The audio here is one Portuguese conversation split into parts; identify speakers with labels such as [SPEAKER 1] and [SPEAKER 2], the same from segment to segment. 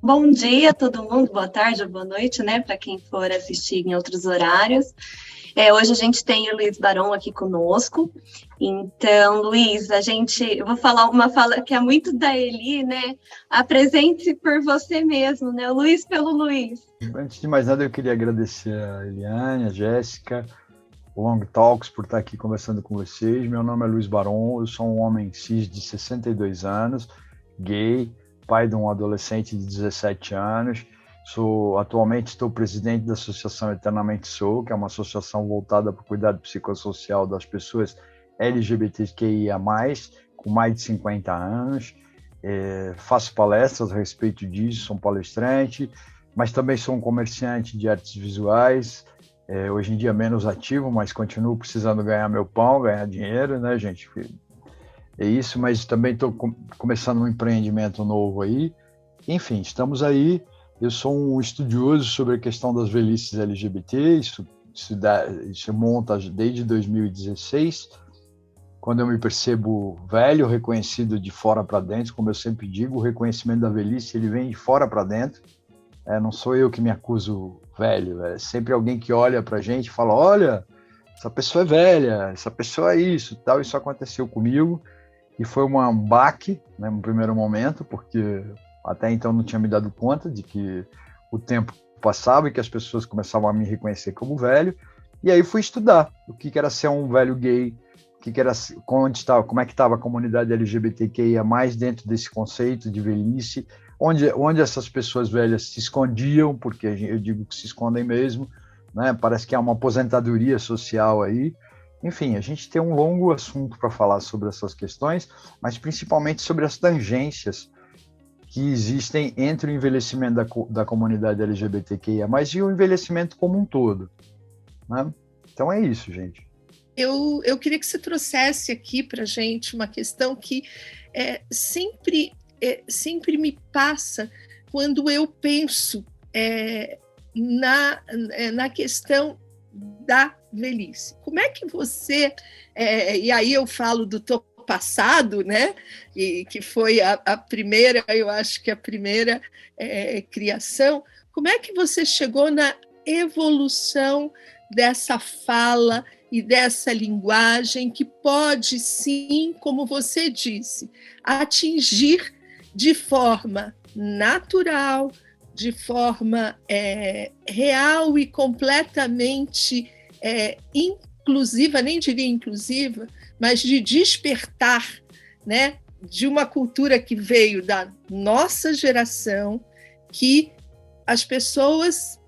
[SPEAKER 1] Bom dia a todo mundo, boa tarde ou boa noite, né, para quem for assistir em outros horários. Hoje a gente tem o Luiz Barão aqui conosco. Então, Luiz, eu vou falar uma fala que é muito da Eli, né? Apresente-se por você mesmo, né? O Luiz pelo Luiz.
[SPEAKER 2] Antes de mais nada, eu queria agradecer a Eliane, a Jéssica, o Long Talks por estar aqui conversando com vocês. Meu nome é Luiz Barão, eu sou um homem cis de 62 anos, gay, pai de um adolescente de 17 anos. Atualmente estou presidente da Associação Eternamente Sou, que é uma associação voltada para o cuidado psicossocial das pessoas LGBTQIA+, com mais de 50 anos. Faço palestras a respeito disso, sou um palestrante, mas também sou um comerciante de artes visuais, hoje em dia menos ativo, mas continuo precisando ganhar meu pão, ganhar dinheiro, né, gente? É isso, mas também estou começando um empreendimento novo aí. Enfim, estamos aí. Eu sou um estudioso sobre a questão das velhices LGBT, isso monta desde 2016, quando eu me percebo velho, reconhecido de fora para dentro. Como eu sempre digo, o reconhecimento da velhice ele vem de fora para dentro. Não sou eu que me acuso velho, é sempre alguém que olha para a gente e fala: olha, essa pessoa é velha, essa pessoa é isso, tal. Isso aconteceu comigo e foi um baque, né, no primeiro momento, porque até então não tinha me dado conta de que o tempo passava e que as pessoas começavam a me reconhecer como velho. E aí fui estudar o que era ser um velho gay, como é que estava a comunidade LGBTQIA+, dentro desse conceito de velhice, onde essas pessoas velhas se escondiam, porque eu digo que se escondem mesmo, né? Parece que há uma aposentadoria social aí. Enfim, a gente tem um longo assunto para falar sobre essas questões, mas principalmente sobre as tangências que existem entre o envelhecimento da comunidade LGBTQIA+, e o envelhecimento como um todo, né? Então é isso, gente.
[SPEAKER 3] Eu queria que você trouxesse aqui para a gente uma questão que sempre me passa quando eu penso na questão da velhice. Como é que você... e aí eu falo do teu passado, né? E que foi a primeira, eu acho que a primeira criação. Como é que você chegou na evolução dessa fala e dessa linguagem que pode, sim, como você disse, atingir de forma natural, de forma real e completamente inclusiva, nem diria inclusiva, mas de despertar, né, de uma cultura que veio da nossa geração, que as pessoas,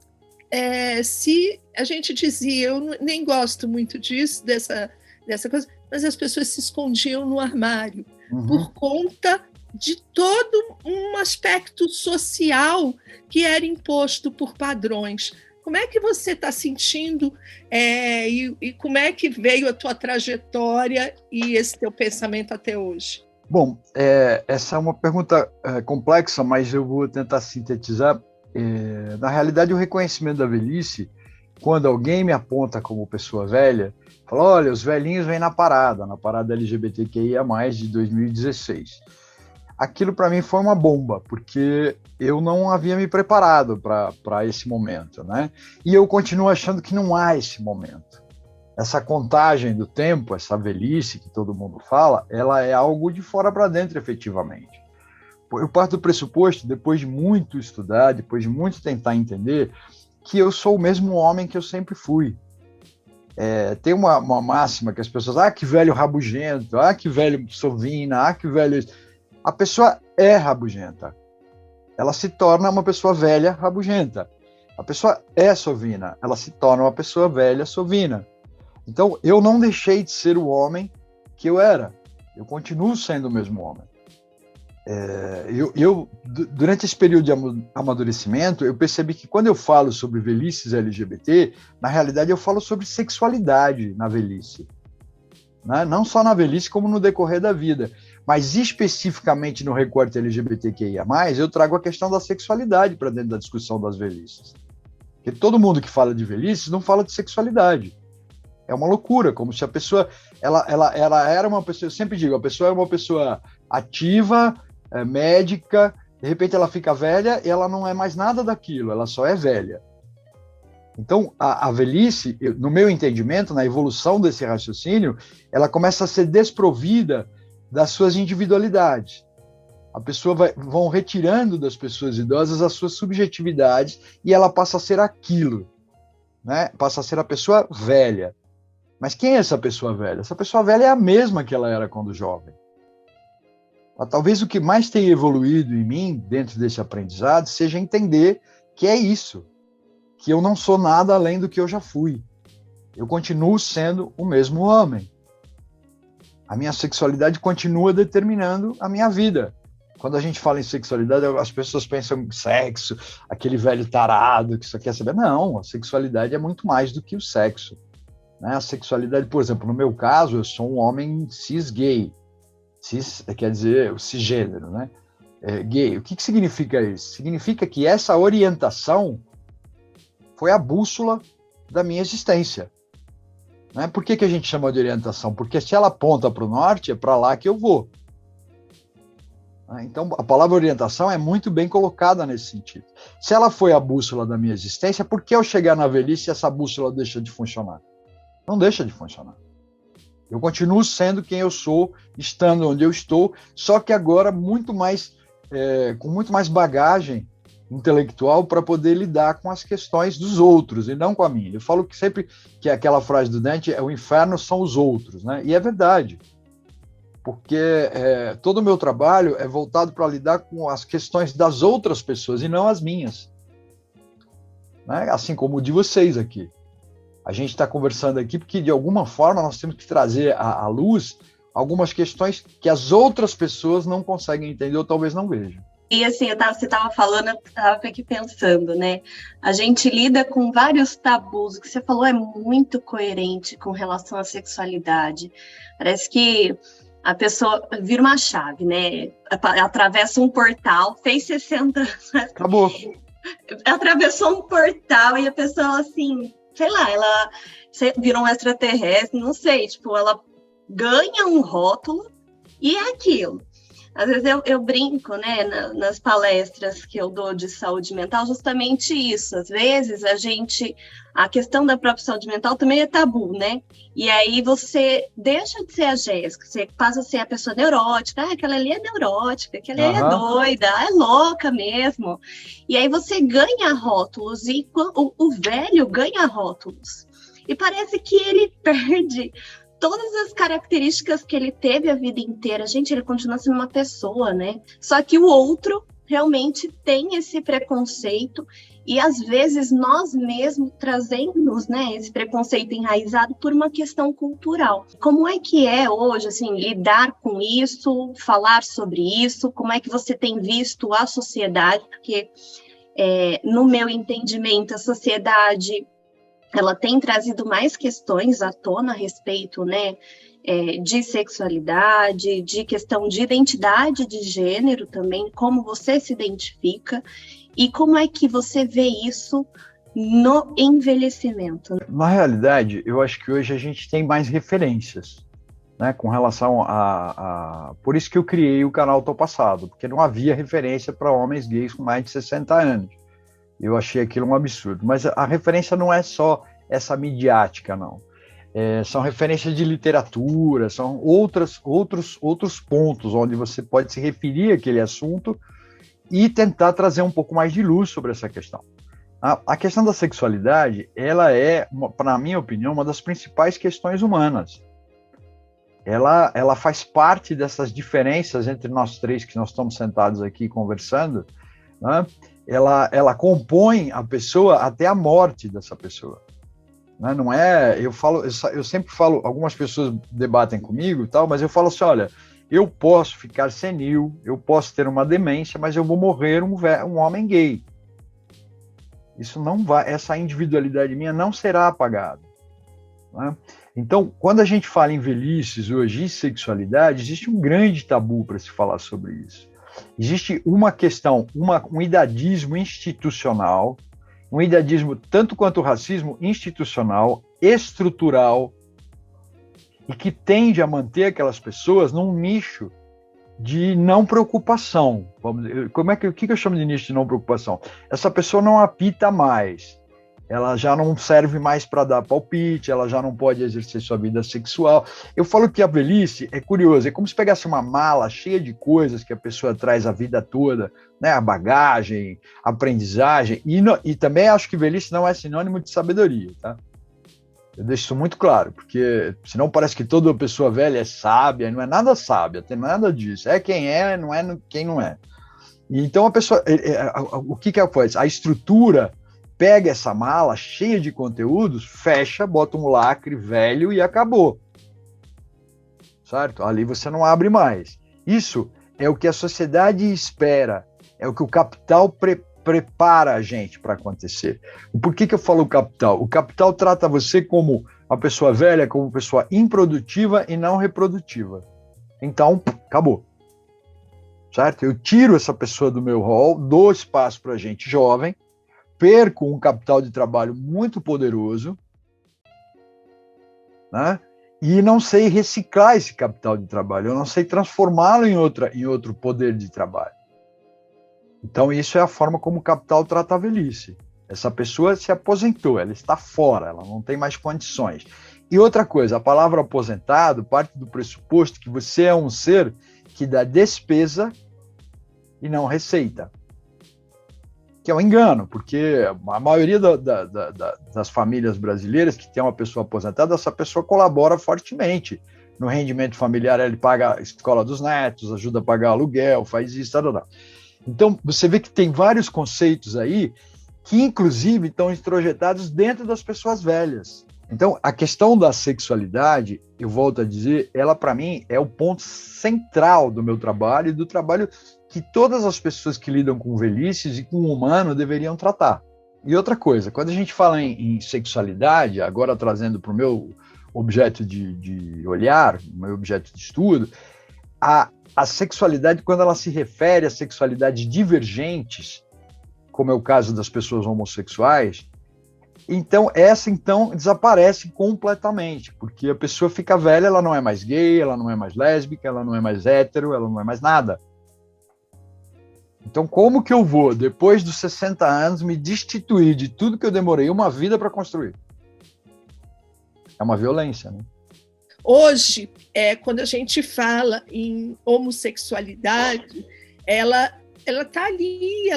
[SPEAKER 3] se a gente dizia, eu nem gosto muito disso, dessa coisa, mas as pessoas se escondiam no armário, por conta de todo um aspecto social que era imposto por padrões. Como é que você está sentindo e como é que veio a tua trajetória e esse teu pensamento até hoje?
[SPEAKER 2] Bom, essa é uma pergunta complexa, mas eu vou tentar sintetizar. Na realidade, o reconhecimento da velhice, quando alguém me aponta como pessoa velha, fala: olha, os velhinhos vêm na parada LGBTQIA+, de 2016. Aquilo para mim foi uma bomba, porque eu não havia me preparado para esse momento, né? E eu continuo achando que não há esse momento. Essa contagem do tempo, essa velhice que todo mundo fala, ela é algo de fora para dentro, efetivamente. Eu parto do pressuposto, depois de muito estudar, depois de muito tentar entender, que eu sou o mesmo homem que eu sempre fui. Tem uma máxima que as pessoas... que velho rabugento, que velho sovina, que velho... A pessoa é rabugenta. Ela se torna uma pessoa velha rabugenta. A pessoa é sovina. Ela se torna uma pessoa velha sovina. Então, eu não deixei de ser o homem que eu era. Eu continuo sendo o mesmo homem. Durante esse período de amadurecimento, eu percebi que quando eu falo sobre velhices LGBT, na realidade eu falo sobre sexualidade na velhice. Né? Não só na velhice, como no decorrer da vida. Mas especificamente no recorte LGBTQIA+, eu trago a questão da sexualidade para dentro da discussão das velhices. Porque todo mundo que fala de velhices não fala de sexualidade. É uma loucura, como se a pessoa... Ela era uma pessoa... Eu sempre digo, a pessoa era uma pessoa ativa, médica, De repente ela fica velha e ela não é mais nada daquilo, ela só é velha. Então, a velhice, no meu entendimento, na evolução desse raciocínio, ela começa a ser desprovida das suas individualidades. A pessoa vão retirando das pessoas idosas as suas subjetividades e ela passa a ser aquilo, né? Passa a ser a pessoa velha. Mas quem é essa pessoa velha? Essa pessoa velha é a mesma que ela era quando jovem. Talvez o que mais tenha evoluído em mim, dentro desse aprendizado, seja entender que é isso, que eu não sou nada além do que eu já fui. Eu continuo sendo o mesmo homem. A minha sexualidade continua determinando a minha vida. Quando a gente fala em sexualidade, as pessoas pensam em sexo, aquele velho tarado que só quer saber. Não, a sexualidade é muito mais do que o sexo. Né? A sexualidade, por exemplo, no meu caso, eu sou um homem cis-gay. Cis quer dizer cisgênero, né? Gay. O que significa isso? Significa que essa orientação foi a bússola da minha existência. Né? Por que a gente chama de orientação? Porque se ela aponta para o norte, é para lá que eu vou. Então, a palavra orientação é muito bem colocada nesse sentido. Se ela foi a bússola da minha existência, por que eu chegar na velhice essa bússola deixa de funcionar? Não deixa de funcionar. Eu continuo sendo quem eu sou, estando onde eu estou, só que agora muito mais, com muito mais bagagem intelectual para poder lidar com as questões dos outros e não com a minha. Eu falo que sempre que aquela frase do Dante é o inferno são os outros, né? E é verdade, porque todo o meu trabalho é voltado para lidar com as questões das outras pessoas e não as minhas, né? Assim como o de vocês aqui. A gente está conversando aqui porque, de alguma forma, nós temos que trazer à luz algumas questões que as outras pessoas não conseguem entender ou talvez não vejam.
[SPEAKER 1] E assim, você estava falando, eu estava aqui pensando, né? A gente lida com vários tabus. O que você falou é muito coerente com relação à sexualidade. Parece que a pessoa vira uma chave, né? Atravessa um portal, fez 60 anos.
[SPEAKER 2] Acabou.
[SPEAKER 1] Atravessou um portal e a pessoa, assim, sei lá, ela virou um extraterrestre, não sei, tipo, ela ganha um rótulo e é aquilo. Às vezes eu brinco, né, nas palestras que eu dou de saúde mental, justamente isso. Às vezes a questão da própria saúde mental também é tabu, né? E aí você deixa de ser a Jéssica, você passa a ser a pessoa neurótica, aquela ali é neurótica, aquela ali é doida, é louca mesmo. E aí você ganha rótulos e o velho ganha rótulos. E parece que ele perde todas as características que ele teve a vida inteira. Gente, ele continua sendo uma pessoa, né? Só que o outro realmente tem esse preconceito e, às vezes, nós mesmos trazemos, né, esse preconceito enraizado por uma questão cultural. Como é que é hoje, assim, lidar com isso, falar sobre isso? Como é que você tem visto a sociedade? Porque, no meu entendimento, a sociedade ela tem trazido mais questões à tona a respeito, né, de sexualidade, de questão de identidade de gênero também, como você se identifica e como é que você vê isso no envelhecimento.
[SPEAKER 2] Na realidade, eu acho que hoje a gente tem mais referências, né, com relação a... Por isso que eu criei o canal Tô Passado, porque não havia referência para homens gays com mais de 60 anos. Eu achei aquilo um absurdo. Mas a referência não é só essa midiática, não. São referências de literatura, são outros pontos onde você pode se referir àquele assunto e tentar trazer um pouco mais de luz sobre essa questão. A questão da sexualidade, ela é, na minha opinião, uma das principais questões humanas. Ela faz parte dessas diferenças entre nós três que nós estamos sentados aqui conversando, né? Ela compõe a pessoa até a morte dessa pessoa. Né? Não é, eu sempre falo, algumas pessoas debatem comigo e tal, mas eu falo assim, olha, eu posso ficar senil, eu posso ter uma demência, mas eu vou morrer um homem gay. Isso não vai, essa individualidade minha não será apagada. Né? Então, quando a gente fala em velhices hoje e sexualidade, existe um grande tabu para se falar sobre isso. Existe uma questão, um idadismo institucional, um idadismo tanto quanto o racismo institucional, estrutural, e que tende a manter aquelas pessoas num nicho de não preocupação. O que eu chamo de início de não preocupação? Essa pessoa não apita mais, ela já não serve mais para dar palpite, ela já não pode exercer sua vida sexual. Eu falo que a velhice é curioso, é como se pegasse uma mala cheia de coisas que a pessoa traz a vida toda, né? A bagagem, a aprendizagem, e também acho que velhice não é sinônimo de sabedoria, tá? Eu deixo isso muito claro, porque senão parece que toda pessoa velha é sábia, não é nada sábia, tem nada disso. É quem é, não é quem não é. E então a pessoa, o que ela faz? A estrutura pega essa mala cheia de conteúdos, fecha, bota um lacre velho e acabou. Certo? Ali você não abre mais. Isso é o que a sociedade espera, é o que o capital prepara a gente para acontecer. Por que eu falo capital? O capital trata você como uma pessoa velha, como pessoa improdutiva e não reprodutiva. Então, acabou. Certo? Eu tiro essa pessoa do meu rol, dou espaço para gente jovem, perco um capital de trabalho muito poderoso, né? E não sei reciclar esse capital de trabalho, eu não sei transformá-lo em outro poder de trabalho. Então, isso é a forma como o capital trata a velhice. Essa pessoa se aposentou, ela está fora, ela não tem mais condições. E outra coisa, a palavra aposentado parte do pressuposto que você é um ser que dá despesa e não receita. Que é um engano, porque a maioria das famílias brasileiras que tem uma pessoa aposentada, essa pessoa colabora fortemente no rendimento familiar, ele paga a escola dos netos, ajuda a pagar aluguel, faz isso, tal. Então, você vê que tem vários conceitos aí que, inclusive, estão introjetados dentro das pessoas velhas. Então, a questão da sexualidade, eu volto a dizer, ela, para mim, é o ponto central do meu trabalho e do trabalho que todas as pessoas que lidam com velhices e com o humano deveriam tratar. E outra coisa, quando a gente fala em sexualidade, agora trazendo para o meu objeto de olhar, meu objeto de estudo, a sexualidade, quando ela se refere a sexualidades divergentes, como é o caso das pessoas homossexuais, então essa desaparece completamente, porque a pessoa fica velha, ela não é mais gay, ela não é mais lésbica, ela não é mais hétero, ela não é mais nada. Então, como que eu vou, depois dos 60 anos, me destituir de tudo que eu demorei uma vida para construir? É uma violência, né?
[SPEAKER 3] Hoje, quando a gente fala em homossexualidade, ela está ali,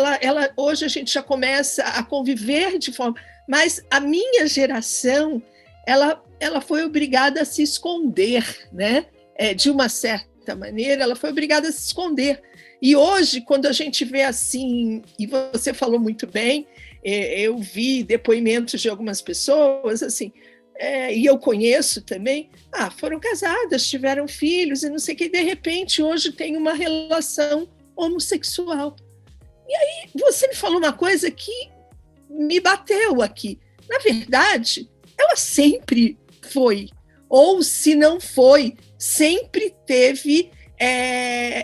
[SPEAKER 3] hoje a gente já começa a conviver de forma... Mas a minha geração, ela foi obrigada a se esconder, né? De uma certa maneira, ela foi obrigada a se esconder. E hoje, quando a gente vê assim, e você falou muito bem, eu vi depoimentos de algumas pessoas, assim, e eu conheço também, foram casadas, tiveram filhos e não sei o que, e de repente hoje tem uma relação homossexual. E aí você me falou uma coisa que me bateu aqui. Na verdade, ela sempre foi, ou se não foi, sempre teve,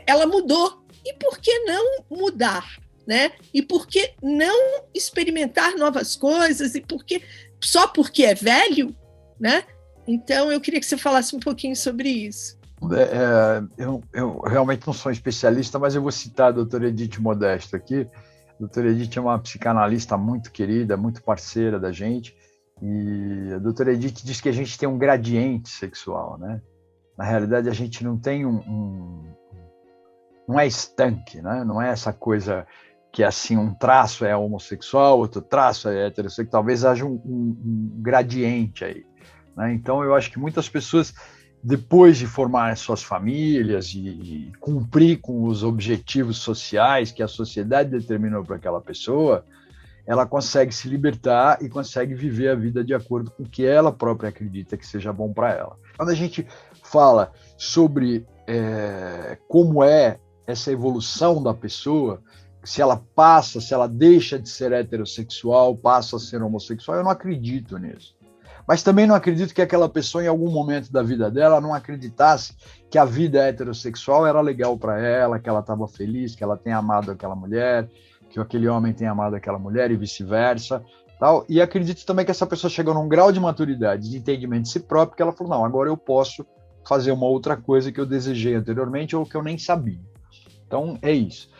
[SPEAKER 3] ela mudou. E por que não mudar, né? E por que não experimentar novas coisas? E só porque é velho, né? Então, eu queria que você falasse um pouquinho sobre isso.
[SPEAKER 2] Eu realmente não sou especialista, mas eu vou citar a doutora Edith Modesto aqui. A doutora Edith é uma psicanalista muito querida, muito parceira da gente, e a doutora Edith diz que a gente tem um gradiente sexual, né? Na realidade, a gente não tem não é estanque, né? Não é essa coisa que assim um traço é homossexual, outro traço é heterossexual, talvez haja um gradiente aí, né? Então eu acho que muitas pessoas, depois de formar suas famílias e cumprir com os objetivos sociais que a sociedade determinou para aquela pessoa, ela consegue se libertar e consegue viver a vida de acordo com o que ela própria acredita que seja bom para ela. Quando a gente fala sobre como é essa evolução da pessoa, se ela deixa de ser heterossexual, passa a ser homossexual, eu não acredito nisso. Mas também não acredito que aquela pessoa, em algum momento da vida dela, não acreditasse que a vida heterossexual era legal para ela, que ela estava feliz, que ela tenha amado aquela mulher, que aquele homem tenha amado aquela mulher e vice-versa. Tal. E acredito também que essa pessoa chegou num grau de maturidade, de entendimento de si próprio, que ela falou, não, agora eu posso fazer uma outra coisa que eu desejei anteriormente ou que eu nem sabia. Então, é isso.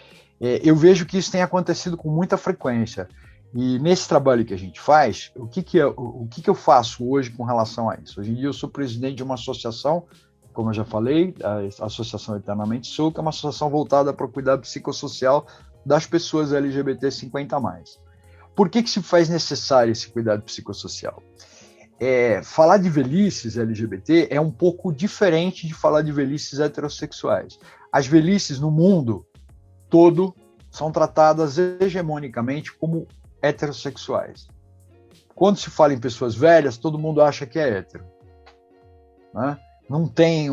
[SPEAKER 2] Eu vejo que isso tem acontecido com muita frequência. E nesse trabalho que a gente faz, o que eu faço hoje com relação a isso? Hoje em dia eu sou presidente de uma associação, como eu já falei, a Associação Eternamente Sou, que é uma associação voltada para o cuidado psicossocial das pessoas LGBT 50+. Por que se faz necessário esse cuidado psicossocial? Falar de velhices LGBT é um pouco diferente de falar de velhices heterossexuais. As velhices no mundo todo são tratadas hegemonicamente como heterossexuais. Quando se fala em pessoas velhas, todo mundo acha que é hétero, né? Não tem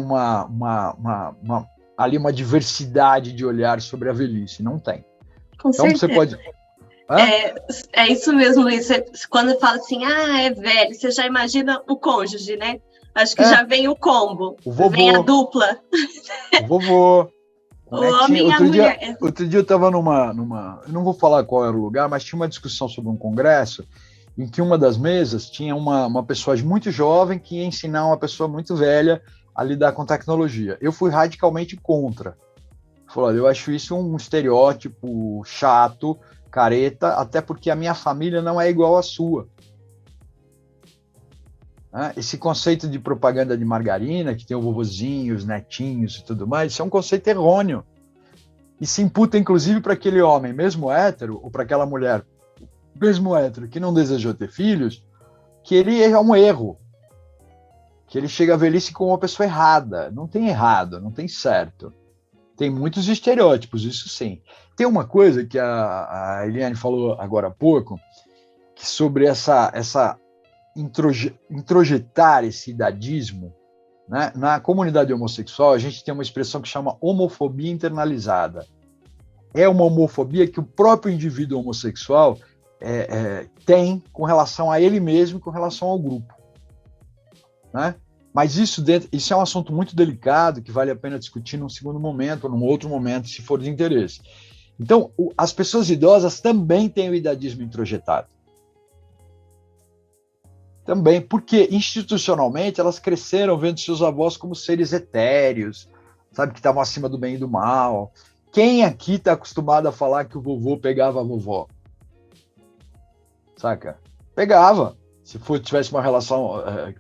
[SPEAKER 2] ali uma diversidade de olhar sobre a velhice, não tem.
[SPEAKER 1] Com
[SPEAKER 2] então
[SPEAKER 1] certeza.
[SPEAKER 2] Você pode...
[SPEAKER 1] É isso mesmo, Luiz. Quando fala assim, é velho, você já imagina o cônjuge, né? Acho que já vem o combo,
[SPEAKER 2] o vovô,
[SPEAKER 1] vem a dupla.
[SPEAKER 2] O vovô.
[SPEAKER 1] O homem e a mulher.
[SPEAKER 2] Outro dia eu estava numa... Eu não vou falar qual era o lugar, mas tinha uma discussão sobre um congresso em que uma das mesas tinha uma pessoa muito jovem que ia ensinar uma pessoa muito velha a lidar com tecnologia. Eu fui radicalmente contra. Falei, eu acho isso um estereótipo chato, careta, até porque a minha família não é igual à sua. Esse conceito de propaganda de margarina, que tem o vovozinho, os netinhos e tudo mais, isso é um conceito errôneo. E se imputa, inclusive, para aquele homem, mesmo hétero, ou para aquela mulher, mesmo hétero, que não desejou ter filhos, que ele é um erro. Que ele chega à velhice como uma pessoa errada. Não tem errado, não tem certo. Tem muitos estereótipos, isso sim. Tem uma coisa que a Eliane falou agora há pouco, que sobre essa introjetar esse idadismo, né? Na comunidade homossexual, a gente tem uma expressão que chama homofobia internalizada. É uma homofobia que o próprio indivíduo homossexual tem com relação a ele mesmo e com relação ao grupo. Né? Mas isso é um assunto muito delicado que vale a pena discutir num segundo momento ou num outro momento, se for de interesse. Então, as pessoas idosas também têm o idadismo introjetado. Também, porque institucionalmente elas cresceram vendo seus avós como seres etéreos, sabe, que estavam acima do bem e do mal. Quem aqui está acostumado a falar que o vovô pegava a vovó? Saca? Pegava. Se tivesse uma relação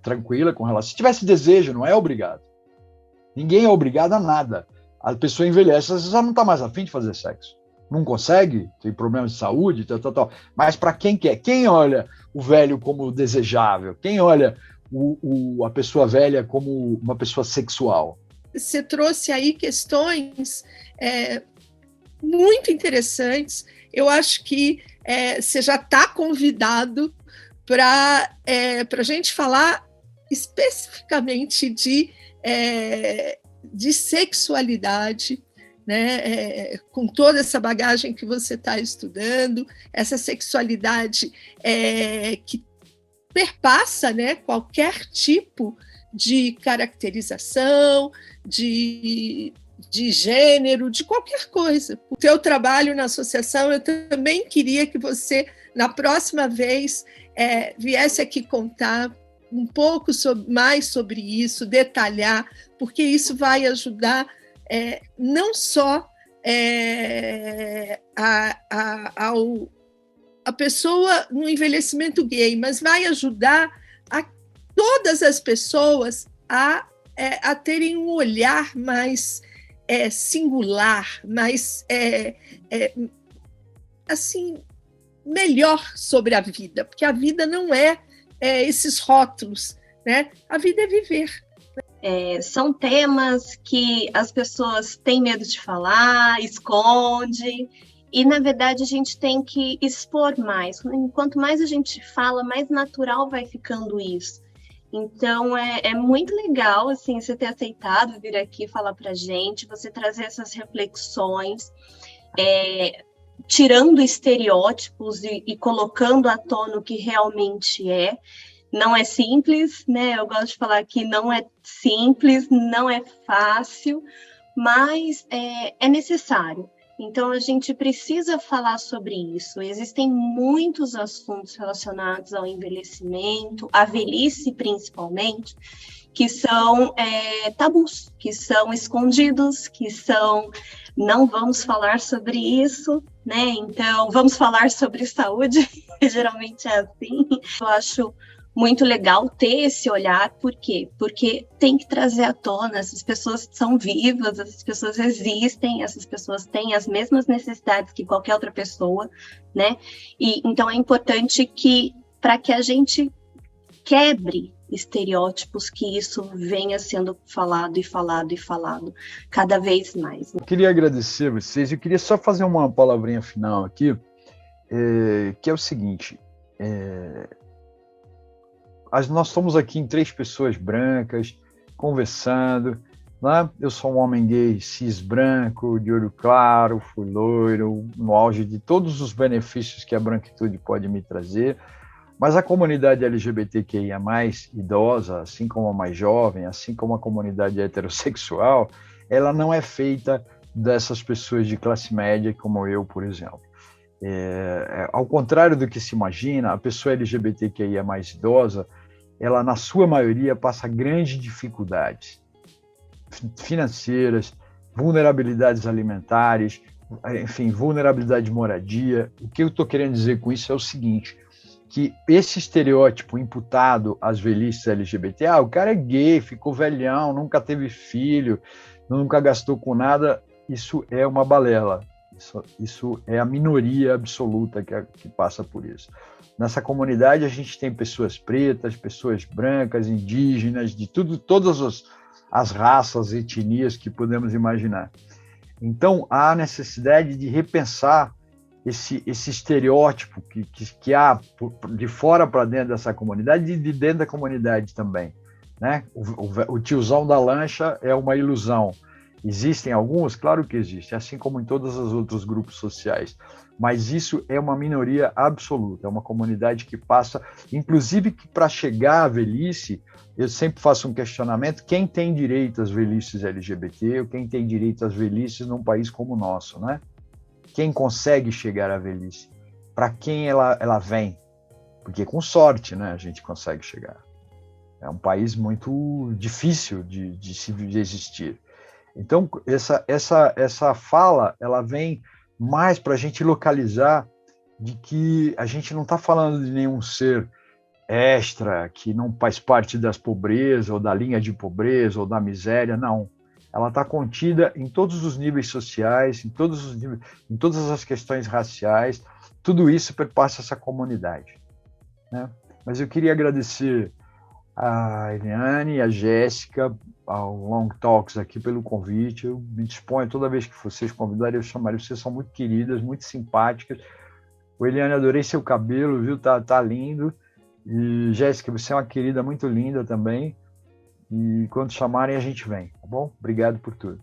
[SPEAKER 2] tranquila com relação. Se tivesse desejo, não é obrigado. Ninguém é obrigado a nada. A pessoa envelhece, às vezes ela não está mais afim de fazer sexo. Não consegue, tem problemas de saúde, tal. Mas para quem quer? Quem olha o velho como desejável? Quem olha a pessoa velha como uma pessoa sexual?
[SPEAKER 3] Você trouxe aí questões muito interessantes. Eu acho que você já está convidado para a gente falar especificamente de sexualidade, né? Com toda essa bagagem que você está estudando, essa sexualidade que perpassa, né, qualquer tipo de caracterização, de gênero, de qualquer coisa. O teu trabalho na associação, eu também queria que você, na próxima vez, viesse aqui contar um pouco mais sobre isso, detalhar, porque isso vai ajudar não só a pessoa no envelhecimento gay, mas vai ajudar a todas as pessoas a terem um olhar mais singular, mais assim, melhor sobre a vida, porque a vida não é esses rótulos, né? A vida é viver.
[SPEAKER 1] São temas que as pessoas têm medo de falar, esconde, e na verdade a gente tem que expor mais. Quanto mais a gente fala, mais natural vai ficando isso. Então é muito legal assim, você ter aceitado vir aqui falar para a gente, você trazer essas reflexões, tirando estereótipos e colocando à tona o que realmente é. Não é simples, né? Eu gosto de falar que não é simples, não é fácil, mas é necessário. Então, a gente precisa falar sobre isso. Existem muitos assuntos relacionados ao envelhecimento, à velhice principalmente, que são tabus, que são escondidos, que são não vamos falar sobre isso, né? Então, vamos falar sobre saúde, geralmente é assim. Eu acho muito legal ter esse olhar, por quê? Porque tem que trazer à tona, essas pessoas são vivas, essas pessoas existem, essas pessoas têm as mesmas necessidades que qualquer outra pessoa, né? E então é importante que, para que a gente quebre estereótipos, que isso venha sendo falado e falado e falado cada vez mais.
[SPEAKER 2] Eu queria agradecer a vocês, eu queria só fazer uma palavrinha final aqui, que é o seguinte, nós estamos aqui em 3 pessoas brancas, conversando, né? Eu sou um homem gay, cis branco, de olho claro, fui loiro, no auge de todos os benefícios que a branquitude pode me trazer, mas a comunidade LGBTQIA+, idosa, assim como a mais jovem, assim como a comunidade heterossexual, ela não é feita dessas pessoas de classe média como eu, por exemplo. Ao contrário do que se imagina, a pessoa LGBTQIA+, idosa, ela, na sua maioria, passa grandes dificuldades financeiras, vulnerabilidades alimentares, enfim, vulnerabilidade de moradia. O que eu estou querendo dizer com isso é o seguinte, que esse estereótipo imputado às velhices LGBT, o cara é gay, ficou velhão, nunca teve filho, nunca gastou com nada, isso é uma balela. Isso é a minoria absoluta que passa por isso. Nessa comunidade a gente tem pessoas pretas, pessoas brancas, indígenas, de todas as raças, etnias que podemos imaginar. Então há necessidade de repensar esse estereótipo que há de fora para dentro dessa comunidade e de dentro da comunidade também, né? O tiozão da lancha é uma ilusão. Existem alguns? Claro que existem, assim como em todos os outros grupos sociais, mas isso é uma minoria absoluta, é uma comunidade que passa, inclusive que para chegar à velhice, eu sempre faço um questionamento, quem tem direito às velhices LGBT ou quem tem direito às velhices num país como o nosso, né? Quem consegue chegar à velhice? Para quem ela vem? Porque com sorte, né, a gente consegue chegar. É um país muito difícil de existir. Então, essa fala, ela vem mais para a gente localizar de que a gente não está falando de nenhum ser extra, que não faz parte das pobrezas, ou da linha de pobreza, ou da miséria, não. Ela está contida em todos os níveis sociais, em todas as questões raciais, tudo isso perpassa essa comunidade, né? Mas eu queria agradecer a Eliane, a Jéssica, ao Long Talks aqui pelo convite. Eu me disponho, toda vez que vocês convidarem, eu chamarei. Vocês são muito queridas, muito simpáticas. O Eliane, adorei seu cabelo, viu? Tá lindo. E Jéssica, você é uma querida muito linda também. E quando chamarem, a gente vem, tá bom? Obrigado por tudo.